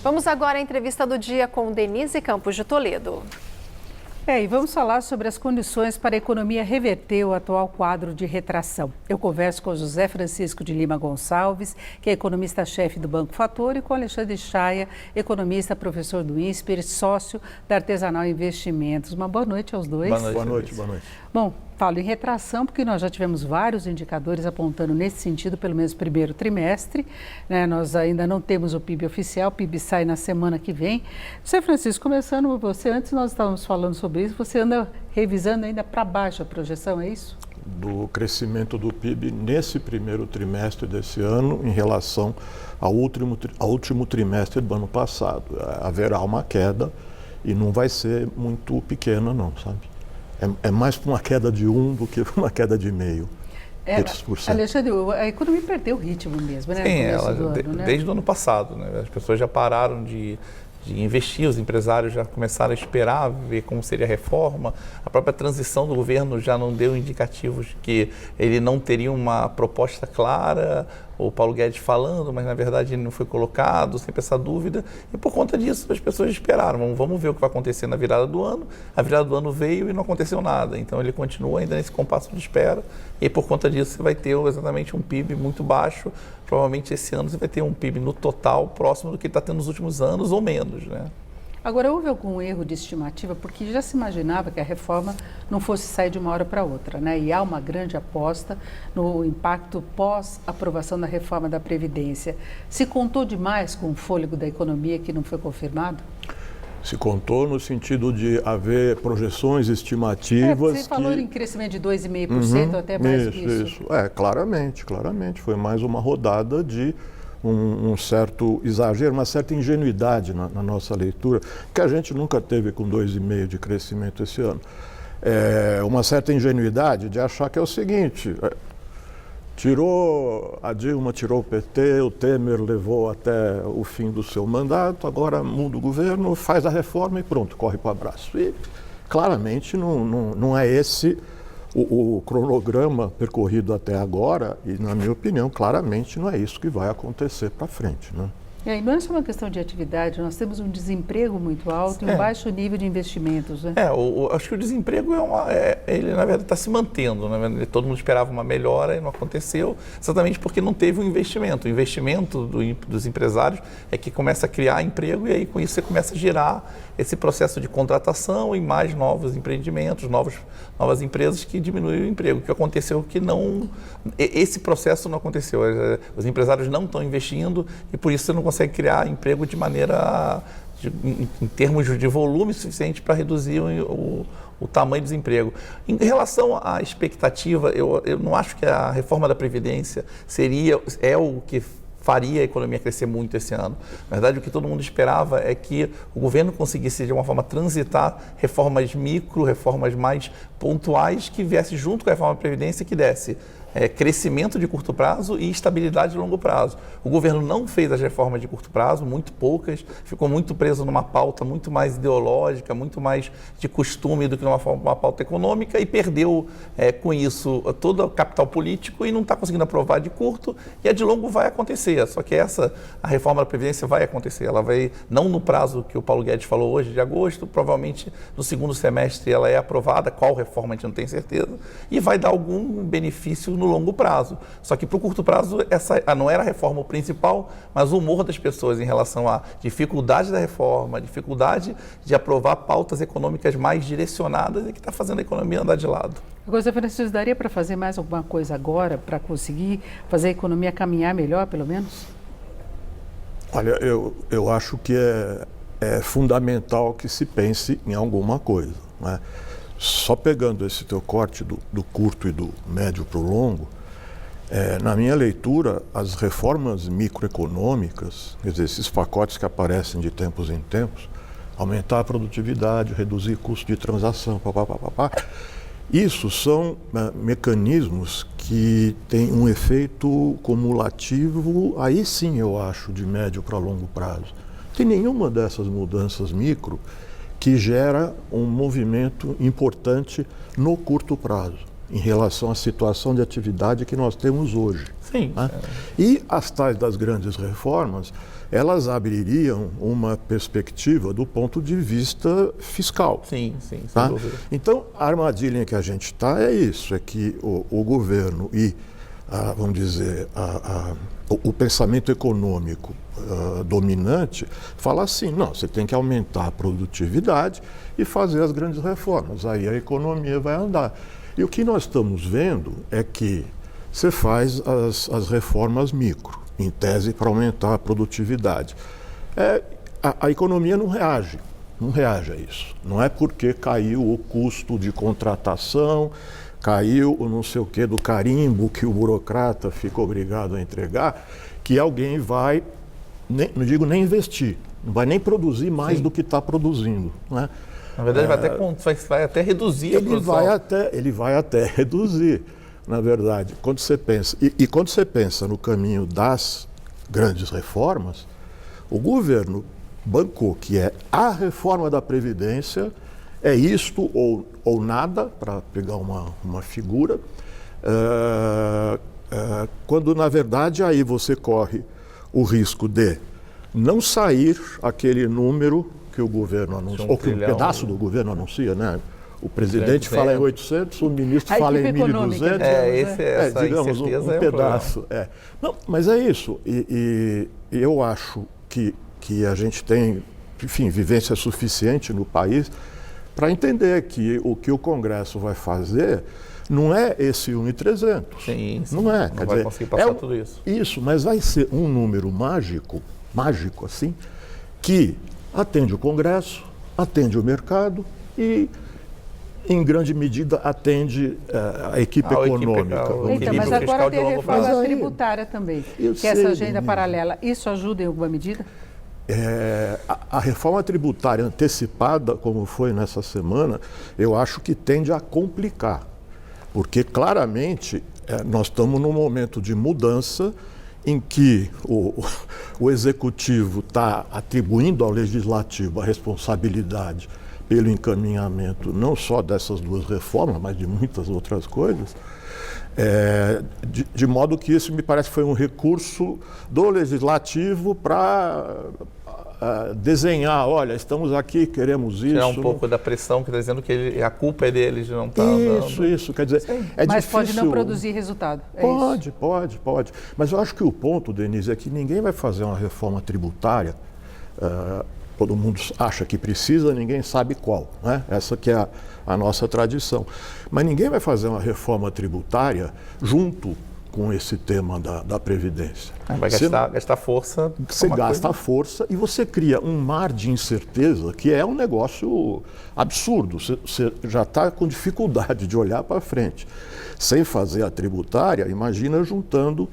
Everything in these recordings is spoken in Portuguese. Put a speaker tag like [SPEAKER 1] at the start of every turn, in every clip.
[SPEAKER 1] Vamos agora à entrevista do dia com Denise Campos de Toledo.
[SPEAKER 2] E vamos falar sobre as condições para a economia reverter o atual quadro de retração. Eu converso com José Francisco de Lima Gonçalves, que é economista-chefe do Banco Fator, e com Alexandre Chaia, economista, professor do INSPER, sócio da Artesanal Investimentos. Uma boa noite aos dois.
[SPEAKER 3] Boa noite.
[SPEAKER 2] Bom, falo em retração porque nós já tivemos vários indicadores apontando nesse sentido, pelo menos primeiro trimestre. Nós ainda não temos o PIB oficial, o PIB sai na semana que vem. José Francisco, começando por você, antes nós estávamos falando sobre isso, você anda revisando ainda para baixo a projeção, é isso?
[SPEAKER 3] Do crescimento do PIB nesse primeiro trimestre desse ano em relação ao último trimestre do ano passado. Haverá uma queda e não vai ser muito pequena não, sabe? É mais para uma queda de 1 do que uma queda de 0,5%.
[SPEAKER 2] Alexandre, a economia perdeu o ritmo mesmo, né?
[SPEAKER 4] Sim, desde o ano passado, né? As pessoas já pararam de investir, os empresários já começaram a esperar, ver como seria a reforma. A própria transição do governo já não deu indicativos que ele não teria uma proposta clara, o Paulo Guedes falando, mas na verdade ele não foi colocado, sempre essa dúvida. E por conta disso as pessoas esperaram, vamos ver o que vai acontecer na virada do ano. A virada do ano veio e não aconteceu nada, então ele continua ainda nesse compasso de espera. E por conta disso você vai ter exatamente um PIB muito baixo. Provavelmente esse ano você vai ter um PIB no total próximo do que está tendo nos últimos anos ou menos, né?
[SPEAKER 2] Agora, houve algum erro de estimativa? Porque já se imaginava que a reforma não fosse sair de uma hora para outra, né? E há uma grande aposta no impacto pós-aprovação da reforma da Previdência. Se contou demais com o fôlego da economia que não foi confirmado?
[SPEAKER 3] Se contou no sentido de haver projeções estimativas.
[SPEAKER 2] Você falou em crescimento de 2,5%, até mais que isso.
[SPEAKER 3] Isso. Claramente. Foi mais uma rodada de um certo exagero, uma certa ingenuidade na nossa leitura, que a gente nunca teve com 2,5% de crescimento esse ano. Uma certa ingenuidade de achar que é o seguinte, a Dilma tirou o PT, o Temer levou até o fim do seu mandato, agora muda o governo, faz a reforma e pronto, corre para o abraço. E claramente não é esse o cronograma percorrido até agora, e na minha opinião, claramente não é isso que vai acontecer para frente, né?
[SPEAKER 2] E aí, não é só uma questão de atividade, nós temos um desemprego muito alto e um baixo nível de investimentos, né?
[SPEAKER 4] Acho que o desemprego ele na verdade está se mantendo, né? Todo mundo esperava uma melhora e não aconteceu, exatamente porque não teve um investimento. O investimento dos empresários é que começa a criar emprego e aí com isso você começa a gerar esse processo de contratação e mais novos empreendimentos, novas empresas que diminuem o emprego. O que aconteceu é que esse processo não aconteceu. Os empresários não estão investindo e por isso você não consegue criar emprego de maneira, em termos de volume suficiente para reduzir o tamanho do desemprego. Em relação à expectativa, eu não acho que a reforma da Previdência é o que faria a economia crescer muito esse ano. Na verdade, o que todo mundo esperava é que o governo conseguisse, de uma forma, transitar reformas reformas mais pontuais que viesse junto com a reforma da Previdência que desse crescimento de curto prazo e estabilidade de longo prazo. O governo não fez as reformas de curto prazo, muito poucas, ficou muito preso numa pauta muito mais ideológica, muito mais de costume do que uma pauta econômica e perdeu com isso todo o capital político e não está conseguindo aprovar de curto e a de longo vai acontecer. Só que a reforma da Previdência vai acontecer, ela vai, não no prazo que o Paulo Guedes falou hoje, de agosto, provavelmente no segundo semestre ela é aprovada, qual reforma a gente não tem certeza, e vai dar algum benefício no longo prazo. Só que para o curto prazo, essa não era a reforma principal, mas o humor das pessoas em relação à dificuldade da reforma, dificuldade de aprovar pautas econômicas mais direcionadas e que está fazendo a economia andar de lado.
[SPEAKER 2] Agora, Zé Francisco, daria para fazer mais alguma coisa agora para conseguir fazer a economia caminhar melhor, pelo menos?
[SPEAKER 3] Olha, eu acho que é fundamental que se pense em alguma coisa, né? Só pegando esse teu corte do curto e do médio para o longo, na minha leitura, as reformas microeconômicas, quer dizer, esses pacotes que aparecem de tempos em tempos, aumentar a produtividade, reduzir custo de transação, isso são mecanismos que têm um efeito cumulativo, aí sim eu acho, de médio para longo prazo. Não tem nenhuma dessas mudanças micro que gera um movimento importante no curto prazo. em relação à situação de atividade que nós temos hoje.
[SPEAKER 4] Sim.
[SPEAKER 3] Né? E as tais das grandes reformas, elas abririam uma perspectiva do ponto de vista fiscal.
[SPEAKER 4] Sim, sem
[SPEAKER 3] tá?
[SPEAKER 4] dúvida.
[SPEAKER 3] Então, a armadilha em que a gente está é isso, é que o governo e, vamos dizer, o pensamento econômico dominante fala assim, não, você tem que aumentar a produtividade e fazer as grandes reformas, aí a economia vai andar. E o que nós estamos vendo é que você faz as reformas micro, em tese para aumentar a produtividade. A economia não reage a isso. Não é porque caiu o custo de contratação, caiu o não sei o que do carimbo que o burocrata fica obrigado a entregar, que alguém vai, não digo nem investir, não vai nem produzir mais do que está produzindo. Né?
[SPEAKER 4] Na verdade, vai até reduzir a produção.
[SPEAKER 3] Ele vai até reduzir, na verdade. Quando você pensa, e quando você pensa no caminho das grandes reformas, o governo bancou que é a reforma da Previdência, é isto ou nada, para pegar uma figura, quando na verdade aí você corre o risco de não sair aquele número que o governo anuncia, ou que um pedaço do governo anuncia, né? O presidente fala em 800, o ministro fala em 1.200. Digamos, um pedaço. Não, mas é isso. E eu acho que a gente tem, enfim, vivência suficiente no país para entender que o que o Congresso vai fazer não é esse 1.300.
[SPEAKER 4] Sim.
[SPEAKER 3] Não é.
[SPEAKER 4] Não vai conseguir passar tudo isso.
[SPEAKER 3] Isso, mas vai ser um número mágico assim, que atende o Congresso, atende o mercado e, em grande medida, atende a equipe econômica.
[SPEAKER 2] Então, mas agora tem a reforma tributária também, essa agenda paralela. Isso ajuda em alguma medida?
[SPEAKER 3] A reforma tributária antecipada, como foi nessa semana, eu acho que tende a complicar, porque claramente nós estamos num momento de mudança em que o Executivo está atribuindo ao Legislativo a responsabilidade pelo encaminhamento não só dessas duas reformas, mas de muitas outras coisas, de modo que isso me parece que foi um recurso do Legislativo para desenhar, olha, estamos aqui, queremos isso.
[SPEAKER 4] Tirar um pouco da pressão que está dizendo que a culpa é deles de não estar andando.
[SPEAKER 3] Isso, quer dizer,
[SPEAKER 2] mas
[SPEAKER 3] difícil.
[SPEAKER 2] Pode não produzir resultado.
[SPEAKER 3] Pode. Mas eu acho que o ponto, Denise, é que ninguém vai fazer uma reforma tributária, todo mundo acha que precisa, ninguém sabe qual, né? Essa que é a nossa tradição. Mas ninguém vai fazer uma reforma tributária junto com esse tema da Previdência.
[SPEAKER 4] Vai gastar força.
[SPEAKER 3] Você gasta força e você cria um mar de incerteza que é um negócio absurdo. Você já está com dificuldade de olhar para frente. Sem fazer a tributária, imagina juntando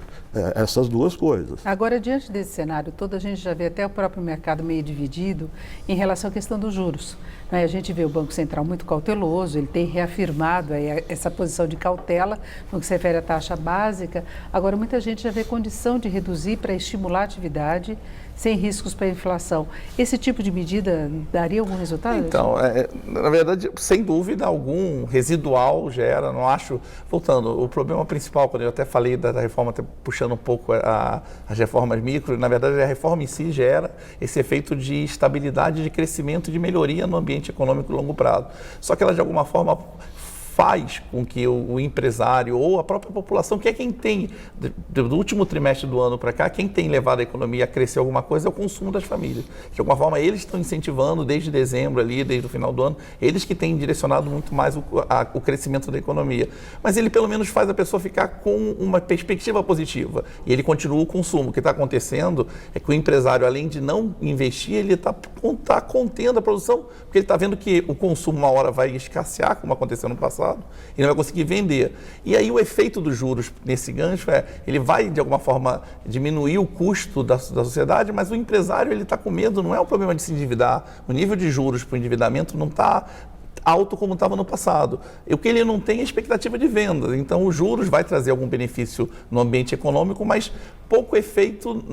[SPEAKER 3] essas duas coisas.
[SPEAKER 2] Agora, diante desse cenário todo, a gente já vê até o próprio mercado meio dividido em relação à questão dos juros. A gente vê o Banco Central muito cauteloso, ele tem reafirmado essa posição de cautela no que se refere à taxa básica. Agora, muita gente já vê condição de reduzir para estimular a atividade sem riscos para a inflação. Esse tipo de medida daria algum resultado?
[SPEAKER 4] Então, na verdade, sem dúvida algum, residual gera, não acho... Voltando, o problema principal, quando eu até falei da reforma, até puxando um pouco as reformas micro, na verdade, a reforma em si gera esse efeito de estabilidade, de crescimento, de melhoria no ambiente econômico a longo prazo. Só que ela, de alguma forma, faz com que o empresário ou a própria população, que é quem tem, do último trimestre do ano para cá, quem tem levado a economia a crescer alguma coisa é o consumo das famílias. De alguma forma, eles estão incentivando desde dezembro, ali, desde o final do ano, eles que têm direcionado muito mais o crescimento da economia. Mas ele, pelo menos, faz a pessoa ficar com uma perspectiva positiva. E ele continua o consumo. O que está acontecendo é que o empresário, além de não investir, ele está contendo a produção, porque ele está vendo que o consumo, uma hora, vai escassear, como aconteceu no passado, e não vai conseguir vender. E aí o efeito dos juros nesse gancho ele vai, de alguma forma, diminuir o custo da sociedade, mas o empresário ele está com medo, não é o problema de se endividar, o nível de juros para o endividamento não está alto como estava no passado. O que ele não tem é expectativa de venda. Então, os juros vai trazer algum benefício no ambiente econômico, mas pouco efeito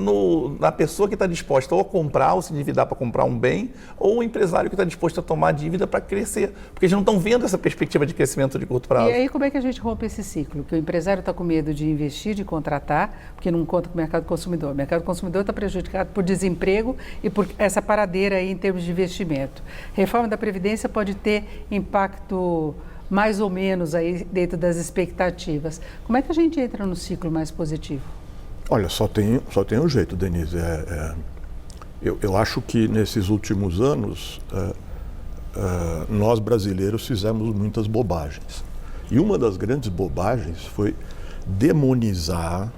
[SPEAKER 4] na pessoa que está disposta ou a comprar, ou se endividar para comprar um bem, ou o empresário que está disposto a tomar dívida para crescer. Porque eles não estão vendo essa perspectiva de crescimento de curto prazo.
[SPEAKER 2] E aí como é que a gente rompe esse ciclo? Que o empresário está com medo de investir, de contratar, porque não conta com o mercado consumidor. O mercado consumidor está prejudicado por desemprego e por essa paradeira aí em termos de investimento. Reforma da Previdência pode ter impacto mais ou menos aí dentro das expectativas. Como é que a gente entra no ciclo mais positivo?
[SPEAKER 3] Olha, só tem um jeito, Denise. Eu acho que nesses últimos anos, nós brasileiros fizemos muitas bobagens. E uma das grandes bobagens foi demonizar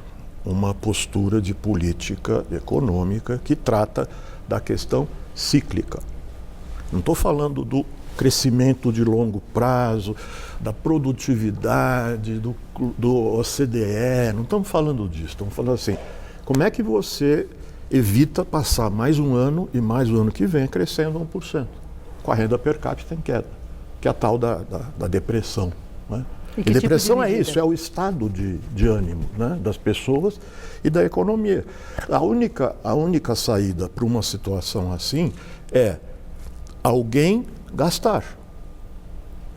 [SPEAKER 3] uma postura de política econômica que trata da questão cíclica. Não estou falando do crescimento de longo prazo, da produtividade, do OCDE, não estamos falando disso, estamos falando assim, como é que você evita passar mais um ano e mais o ano que vem crescendo 1%, com a renda per capita em queda, que é a tal da depressão. Né? E depressão é isso, é o estado de ânimo, né, das pessoas e da economia. A única saída para uma situação assim é alguém gastar.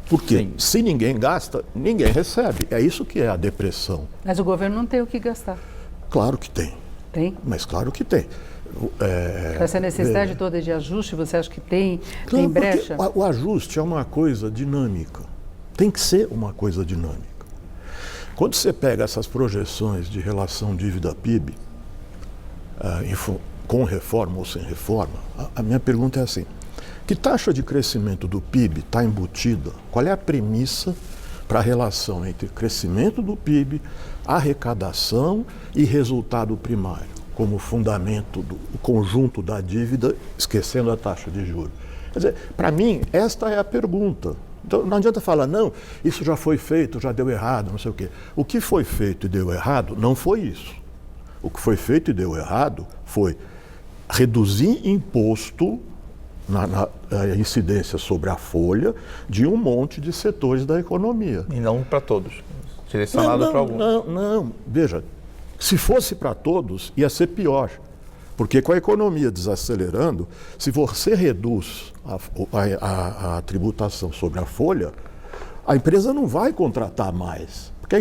[SPEAKER 3] Porque Sim. Se ninguém gasta, ninguém recebe. É isso que é a depressão.
[SPEAKER 2] Mas o governo não tem o que gastar.
[SPEAKER 3] Claro que tem.
[SPEAKER 2] Tem?
[SPEAKER 3] Mas claro que tem.
[SPEAKER 2] Essa necessidade toda de ajuste, você acha que tem brecha?
[SPEAKER 3] O ajuste é uma coisa dinâmica. Tem que ser uma coisa dinâmica. Quando você pega essas projeções de relação dívida-PIB, com reforma ou sem reforma, a minha pergunta é assim: que taxa de crescimento do PIB está embutida? Qual é a premissa para a relação entre crescimento do PIB, arrecadação e resultado primário, como fundamento do conjunto da dívida, esquecendo a taxa de juros? Quer dizer, para mim, esta é a pergunta. Então, não adianta falar, não, isso já foi feito, já deu errado, não sei o quê. O que foi feito e deu errado não foi isso. O que foi feito e deu errado foi reduzir imposto na incidência sobre a folha de um monte de setores da economia.
[SPEAKER 4] E não para todos, direcionado para alguns.
[SPEAKER 3] Não, veja, se fosse para todos, ia ser pior. Porque com a economia desacelerando, se você reduz a tributação sobre a folha, a empresa não vai contratar mais. Porque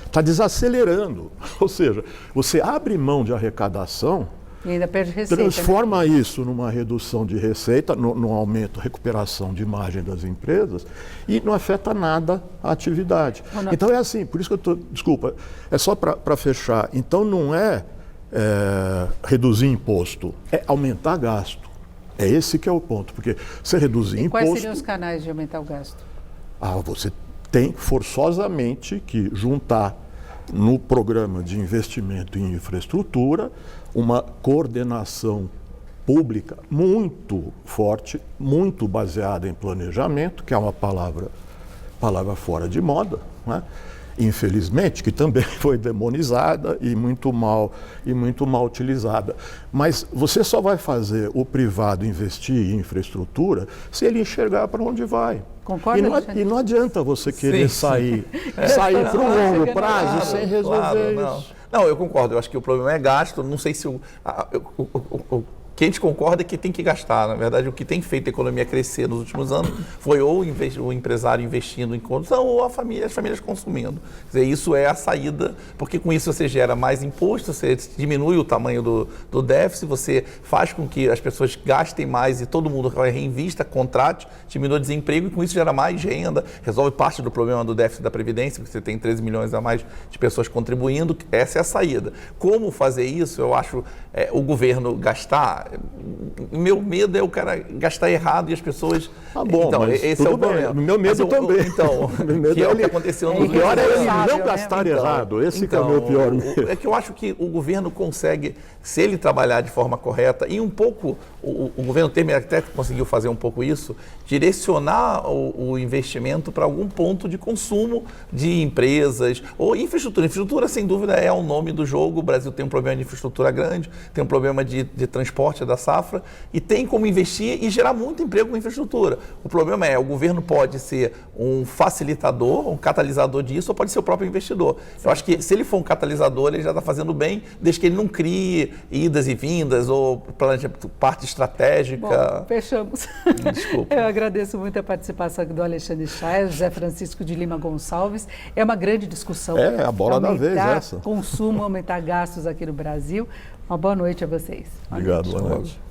[SPEAKER 3] está desacelerando. Ou seja, você abre mão de arrecadação,
[SPEAKER 2] e ainda perde receita.
[SPEAKER 3] Transforma isso numa redução de receita, num aumento, recuperação de margem das empresas e não afeta nada a atividade. Então é assim, por isso que eu estou... Desculpa, é só para fechar. Então não é reduzir imposto, é aumentar gasto. É esse que é o ponto, porque você reduzir imposto...
[SPEAKER 2] Quais seriam os canais de aumentar o gasto?
[SPEAKER 3] Você tem forçosamente que juntar no programa de investimento em infraestrutura uma coordenação pública muito forte, muito baseada em planejamento, que é uma palavra fora de moda, né? Infelizmente, que também foi demonizada e muito mal utilizada. Mas você só vai fazer o privado investir em infraestrutura se ele enxergar para onde vai.
[SPEAKER 2] Concorda?
[SPEAKER 3] E não adianta você querer sair para um longo prazo sem resolver isso.
[SPEAKER 4] Não, eu concordo. Eu acho que o problema é gasto. Não sei se que a gente concorda é que tem que gastar. Na verdade, o que tem feito a economia crescer nos últimos anos foi ou o empresário investindo em condução ou as famílias consumindo. Quer dizer, isso é a saída, porque com isso você gera mais imposto, você diminui o tamanho do déficit, você faz com que as pessoas gastem mais e todo mundo reinvista, contrate, diminui o desemprego e com isso gera mais renda, resolve parte do problema do déficit da Previdência, porque você tem 13 milhões a mais de pessoas contribuindo. Essa é a saída. Como fazer isso? Eu acho o governo gastar. Meu medo é o cara gastar errado e as pessoas...
[SPEAKER 3] bom, então,
[SPEAKER 4] mas esse é o problema.
[SPEAKER 3] Meu medo também.
[SPEAKER 4] Então,
[SPEAKER 3] medo
[SPEAKER 4] que é o que aconteceu no...
[SPEAKER 3] O pior é ele não gastar errado. Esse que é o meu pior medo.
[SPEAKER 4] É que eu acho que o governo consegue, se ele trabalhar de forma correta, e um pouco, o governo Temer até conseguiu fazer um pouco isso, direcionar o investimento para algum ponto de consumo de empresas ou infraestrutura. Infraestrutura, sem dúvida, é o nome do jogo. O Brasil tem um problema de infraestrutura grande, tem um problema de transporte da safra, e tem como investir e gerar muito emprego com infraestrutura. O problema é, o governo pode ser um facilitador, um catalisador disso, ou pode ser o próprio investidor. Eu acho que se ele for um catalisador, ele já está fazendo bem, desde que ele não crie idas e vindas ou parte estratégica.
[SPEAKER 2] Bom, fechamos.
[SPEAKER 4] Desculpa.
[SPEAKER 2] Eu agradeço muito a participação aqui do Alexandre Chaes, José Francisco de Lima Gonçalves. É uma grande discussão.
[SPEAKER 3] É, a bola da vez essa.
[SPEAKER 2] Consumo, aumentar gastos aqui no Brasil. Uma boa noite a vocês.
[SPEAKER 3] Obrigado, boa noite.